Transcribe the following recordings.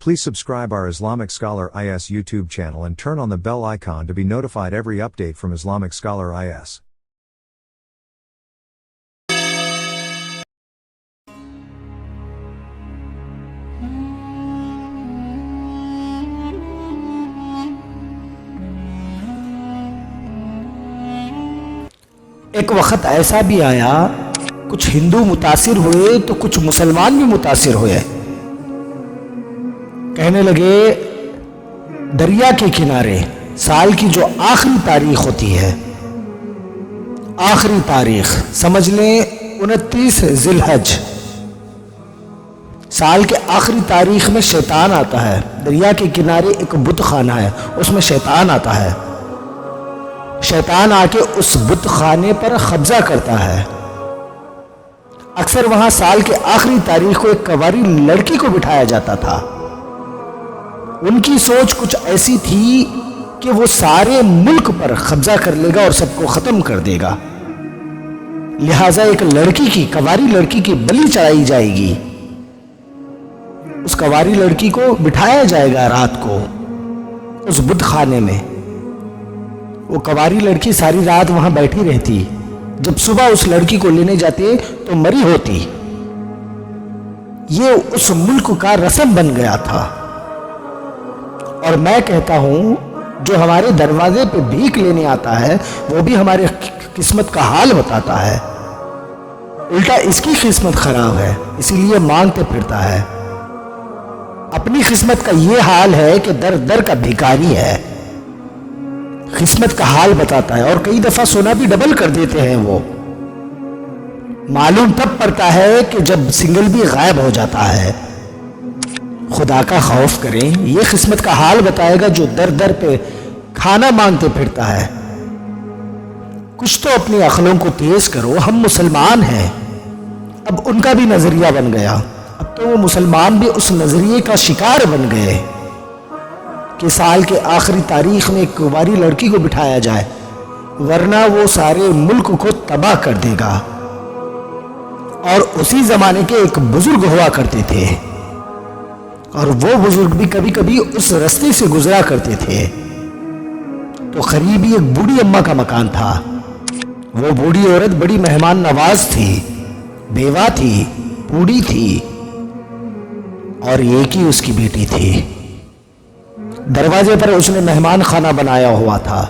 Please subscribe our Islamic Scholar IS YouTube channel and turn on the bell icon to be notified every update from Islamic Scholar IS. ایک وقت ایسا بھی آیا کچھ ہندو متاثر ہوئے تو کچھ مسلمان بھی متاثر ہوئے. کہنے لگے دریا کے کنارے سال کی جو آخری تاریخ ہوتی ہے، آخری تاریخ سمجھ لیں 29 ذی الحج، سال کے آخری تاریخ میں شیطان آتا ہے. دریا کے کنارے ایک بت خانہ ہے، اس میں شیطان آتا ہے. شیطان آ کے اس بت خانے پر قبضہ کرتا ہے. اکثر وہاں سال کے آخری تاریخ کو ایک کنواری لڑکی کو بٹھایا جاتا تھا. ان کی سوچ کچھ ایسی تھی کہ وہ سارے ملک پر قبضہ کر لے گا اور سب کو ختم کر دے گا. لہٰذا ایک لڑکی کی، کنواری لڑکی کی بلی چڑھائی جائے گی. اس کنواری لڑکی کو بٹھایا جائے گا رات کو اس بت خانے میں. وہ کنواری لڑکی ساری رات وہاں بیٹھی رہتی. جب صبح اس لڑکی کو لینے جاتے تو مری ہوتی. یہ اس ملک کا رسم بن گیا تھا. اور میں کہتا ہوں جو ہمارے دروازے پہ بھیک لینے آتا ہے وہ بھی ہمارے قسمت کا حال بتاتا ہے. الٹا اس کی قسمت خراب ہے، اسی لیے مانگتے پھرتا ہے. اپنی قسمت کا یہ حال ہے کہ در در کا بھیکاری ہے. قسمت کا حال بتاتا ہے. اور کئی دفعہ سونا بھی ڈبل کر دیتے ہیں. وہ معلوم تب پڑتا ہے کہ جب سنگل بھی غائب ہو جاتا ہے. خدا کا خوف کریں، یہ قسمت کا حال بتائے گا جو در در پہ کھانا مانگتے پھرتا ہے. کچھ تو اپنی عقلوں کو تیز کرو. ہم مسلمان ہیں. اب ان کا بھی نظریہ بن گیا. اب تو وہ مسلمان بھی اس نظریے کا شکار بن گئے کہ سال کے آخری تاریخ میں ایک کنواری لڑکی کو بٹھایا جائے ورنہ وہ سارے ملک کو تباہ کر دے گا. اور اسی زمانے کے ایک بزرگ ہوا کرتے تھے، اور وہ بزرگ بھی کبھی کبھی اس رستے سے گزرا کرتے تھے. تو قریب ہی ایک بوڑھی اماں کا مکان تھا. وہ بوڑھی عورت بڑی مہمان نواز تھی، بیوہ تھی، بوڑھی تھی، اور ایک ہی اس کی بیٹی تھی. دروازے پر اس نے مہمان خانہ بنایا ہوا تھا.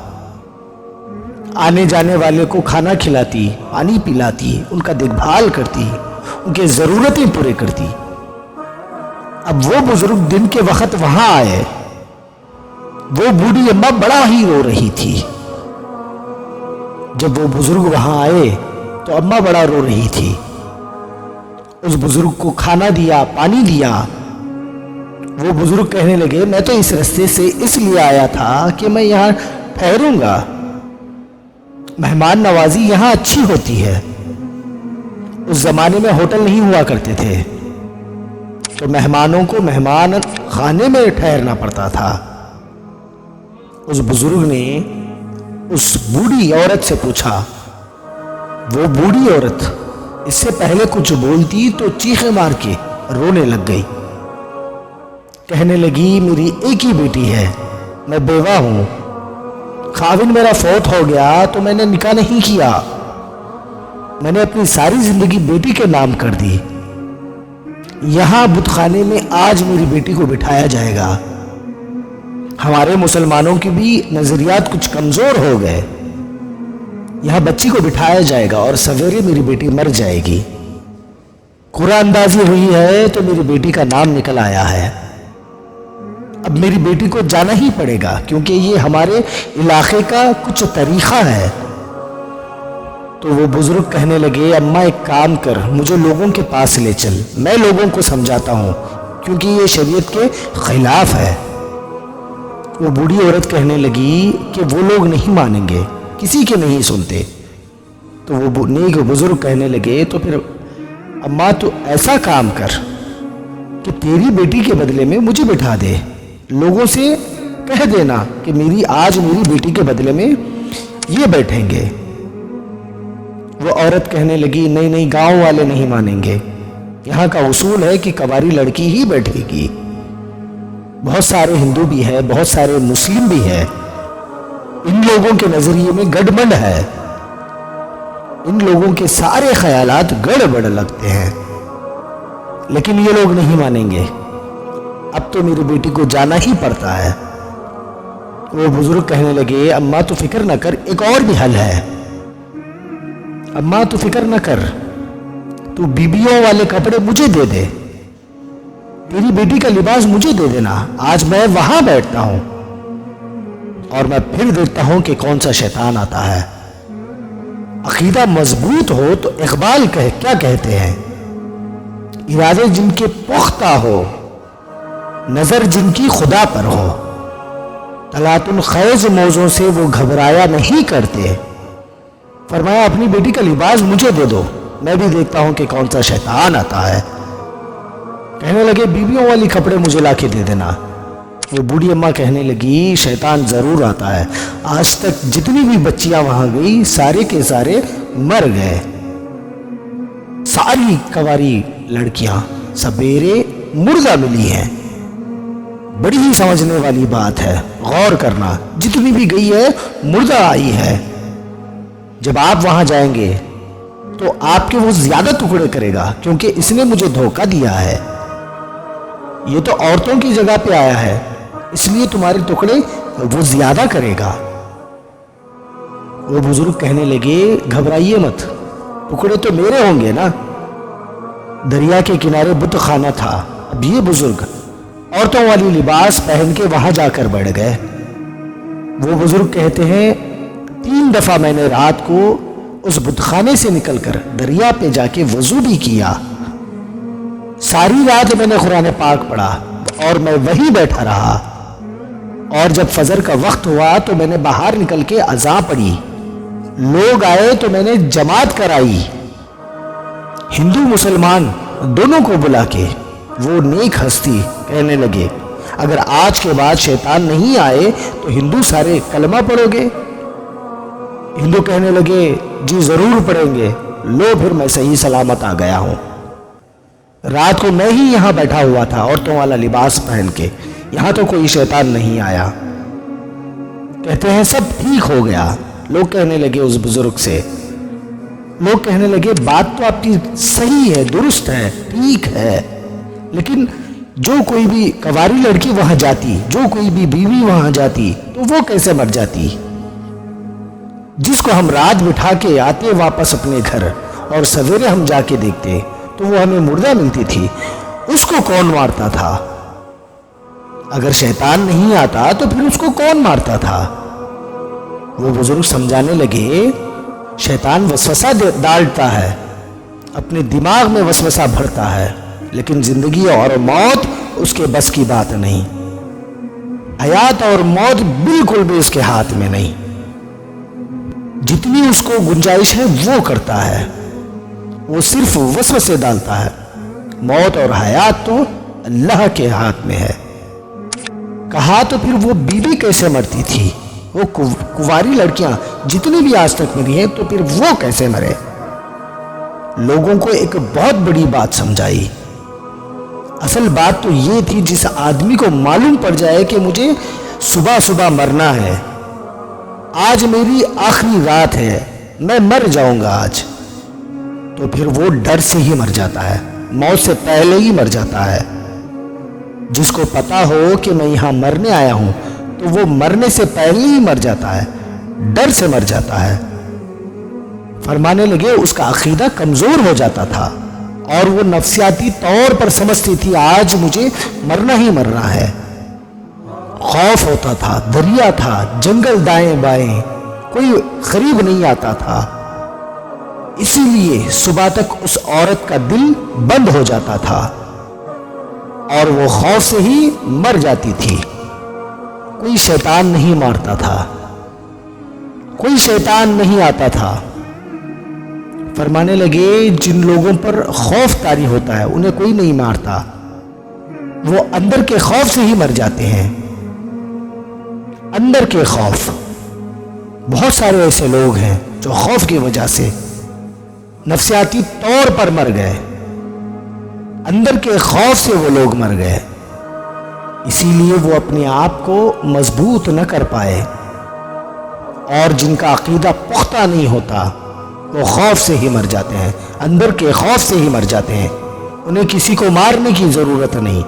آنے جانے والے کو کھانا کھلاتی، پانی پلاتی، ان کا دیکھ بھال کرتی، ان کی ضرورتیں پورے کرتی. اب وہ بزرگ دن کے وقت وہاں آئے. وہ بوڑھی اماں بڑا ہی رو رہی تھی. جب وہ بزرگ وہاں آئے تو اماں بڑا رو رہی تھی. اس بزرگ کو کھانا دیا، پانی دیا. وہ بزرگ کہنے لگے میں تو اس رستے سے اس لیے آیا تھا کہ میں یہاں ٹھہروں گا. مہمان نوازی یہاں اچھی ہوتی ہے. اس زمانے میں ہوٹل نہیں ہوا کرتے تھے تو مہمانوں کو مہمان خانے میں ٹھہرنا پڑتا تھا. اس بزرگ نے اس بوڑھی عورت سے پوچھا. وہ بوڑھی عورت اس سے پہلے کچھ بولتی تو چیخیں مار کے رونے لگ گئی. کہنے لگی میری ایک ہی بیٹی ہے، میں بیوہ ہوں. خاوند میرا فوت ہو گیا تو میں نے نکاح نہیں کیا. میں نے اپنی ساری زندگی بیٹی کے نام کر دی. یہاں بت خانے میں آج میری بیٹی کو بٹھایا جائے گا. ہمارے مسلمانوں کے بھی نظریات کچھ کمزور ہو گئے. یہاں بچی کو بٹھایا جائے گا اور سویرے میری بیٹی مر جائے گی. قرآن اندازی ہوئی ہے تو میری بیٹی کا نام نکل آیا ہے. اب میری بیٹی کو جانا ہی پڑے گا کیونکہ یہ ہمارے علاقے کا کچھ طریقہ ہے. تو وہ بزرگ کہنے لگے اماں ایک کام کر، مجھے لوگوں کے پاس لے چل، میں لوگوں کو سمجھاتا ہوں کیونکہ یہ شریعت کے خلاف ہے. وہ بوڑھی عورت کہنے لگی کہ وہ لوگ نہیں مانیں گے، کسی کے نہیں سنتے. تو وہ نیک بزرگ کہنے لگے تو پھر اماں تو ایسا کام کر کہ تیری بیٹی کے بدلے میں مجھے بٹھا دے. لوگوں سے کہہ دینا کہ آج میری بیٹی کے بدلے میں یہ بیٹھیں گے. وہ عورت کہنے لگی نہیں نہیں، گاؤں والے نہیں مانیں گے. یہاں کا اصول ہے کہ کنواری لڑکی ہی بیٹھے گی. بہت سارے ہندو بھی ہے، بہت سارے مسلم بھی ہے، ان لوگوں کے نظریے میں گڑبڑ ہے، ان لوگوں کے سارے خیالات گڑبڑ لگتے ہیں، لیکن یہ لوگ نہیں مانیں گے۔ اب تو میری بیٹی کو جانا ہی پڑتا ہے۔ وہ بزرگ کہنے لگے اماں تو فکر نہ کر، ایک اور بھی حل ہے۔ اماں تو فکر نہ کر، تو بیبیوں والے کپڑے مجھے دے دے، تیری بیٹی کا لباس مجھے دے دینا، آج میں وہاں بیٹھتا ہوں اور میں پھر دیکھتا ہوں کہ کون سا شیطان آتا ہے۔ عقیدہ مضبوط ہو تو اقبال کیا کہتے ہیں، ارادے جن کے پختہ ہو، نظر جن کی خدا پر ہو، طلعت الخیز موزوں سے وہ گھبرایا نہیں کرتے۔ فرمایا اپنی بیٹی کا لباس مجھے دے دو، میں بھی دیکھتا ہوں کہ کون سا شیطان آتا ہے۔ کہنے لگے بیویوں والی کپڑے مجھے لا کے دے دینا۔ وہ بوڑھی اماں کہنے لگی شیطان ضرور آتا ہے، آج تک جتنی بھی بچیاں وہاں گئی سارے کے سارے مر گئے، ساری کواری لڑکیاں سبیرے مردہ ملی ہیں۔ بڑی ہی سمجھنے والی بات ہے، غور کرنا، جتنی بھی گئی ہے مردہ آئی ہے۔ جب آپ وہاں جائیں گے تو آپ کے وہ زیادہ ٹکڑے کرے گا، کیونکہ اس نے مجھے دھوکہ دیا ہے، یہ تو عورتوں کی جگہ پہ آیا ہے، اس لیے تمہارے ٹکڑے وہ زیادہ کرے گا۔ وہ بزرگ کہنے لگے گھبرائیے مت، ٹکڑے تو میرے ہوں گے نا۔ دریا کے کنارے بت خانہ تھا، اب یہ بزرگ عورتوں والی لباس پہن کے وہاں جا کر بیٹھ گئے۔ وہ بزرگ کہتے ہیں 3 دفعہ میں نے رات کو اس بت خانے سے نکل کر دریا پہ جا کے وضو بھی کیا، ساری رات میں نے قرآن پاک پڑھا اور میں وہی بیٹھا رہا، اور جب فجر کا وقت ہوا تو میں نے باہر نکل کے اذان پڑھی، لوگ آئے تو میں نے جماعت کرائی، ہندو مسلمان دونوں کو بلا کے۔ وہ نیک ہستی کہنے لگے اگر آج کے بعد شیطان نہیں آئے تو ہندو سارے کلمہ پڑھو گے؟ ہندو کہنے لگے جی ضرور پڑھیں گے۔ لو پھر میں صحیح سلامت آ گیا ہوں، رات کو میں ہی یہاں بیٹھا ہوا تھا عورتوں والا لباس پہن کے، یہاں تو کوئی شیطان نہیں آیا۔ کہتے ہیں سب ٹھیک ہو گیا۔ لوگ کہنے لگے اس بزرگ سے، لوگ کہنے لگے بات تو آپ کی صحیح ہے، درست ہے، ٹھیک ہے، لیکن جو کوئی بھی کواری لڑکی وہاں جاتی، جو کوئی بھی بیوی وہاں جاتی تو وہ کیسے مر جاتی؟ جس کو ہم رات بٹھا کے آتے واپس اپنے گھر اور سویرے ہم جا کے دیکھتے تو وہ ہمیں مردہ ملتی تھی، اس کو کون مارتا تھا؟ اگر شیطان نہیں آتا تو پھر اس کو کون مارتا تھا؟ وہ بزرگ سمجھانے لگے شیطان وسوسہ ڈالتا ہے، اپنے دماغ میں وسوسہ بھرتا ہے، لیکن زندگی اور موت اس کے بس کی بات نہیں، حیات اور موت بالکل بھی اس کے ہاتھ میں نہیں، جتنی اس کو گنجائش ہے وہ کرتا ہے، وہ صرف وسوسے ڈالتا ہے، موت اور حیات تو اللہ کے ہاتھ میں ہے۔ کہا تو پھر وہ بیوی کیسے مرتی تھی؟ وہ کواری لڑکیاں جتنی بھی آج تک مری ہیں تو پھر وہ کیسے مرے؟ لوگوں کو ایک بہت بڑی بات سمجھائی۔ اصل بات تو یہ تھی جس آدمی کو معلوم پڑ جائے کہ مجھے صبح صبح مرنا ہے، آج میری آخری رات ہے، میں مر جاؤں گا آج، تو پھر وہ ڈر سے ہی مر جاتا ہے، موت سے پہلے ہی مر جاتا ہے۔ جس کو پتا ہو کہ میں یہاں مرنے آیا ہوں تو وہ مرنے سے پہلے ہی مر جاتا ہے، ڈر سے مر جاتا ہے۔ فرمانے لگے اس کا عقیدہ کمزور ہو جاتا تھا اور وہ نفسیاتی طور پر سمجھتی تھی آج مجھے مرنا ہی مرنا ہے۔ خوف ہوتا تھا، دریا تھا، جنگل دائیں بائیں، کوئی قریب نہیں آتا تھا، اسی لیے صبح تک اس عورت کا دل بند ہو جاتا تھا اور وہ خوف سے ہی مر جاتی تھی۔ کوئی شیطان نہیں مارتا تھا، کوئی شیطان نہیں آتا تھا۔ فرمانے لگے جن لوگوں پر خوف طاری ہوتا ہے انہیں کوئی نہیں مارتا، وہ اندر کے خوف سے ہی مر جاتے ہیں، اندر کے خوف۔ بہت سارے ایسے لوگ ہیں جو خوف کی وجہ سے نفسیاتی طور پر مر گئے، اندر کے خوف سے وہ لوگ مر گئے۔ اسی لیے وہ اپنے آپ کو مضبوط نہ کر پائے، اور جن کا عقیدہ پختہ نہیں ہوتا وہ خوف سے ہی مر جاتے ہیں، اندر کے خوف سے ہی مر جاتے ہیں، انہیں کسی کو مارنے کی ضرورت نہیں،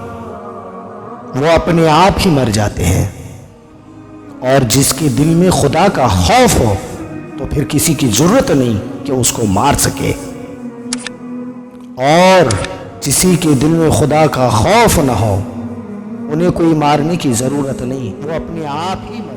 وہ اپنے آپ ہی مر جاتے ہیں۔ اور جس کے دل میں خدا کا خوف ہو تو پھر کسی کی ضرورت نہیں کہ اس کو مار سکے، اور جسی کے دل میں خدا کا خوف نہ ہو انہیں کوئی مارنے کی ضرورت نہیں، وہ اپنے آپ ہی مر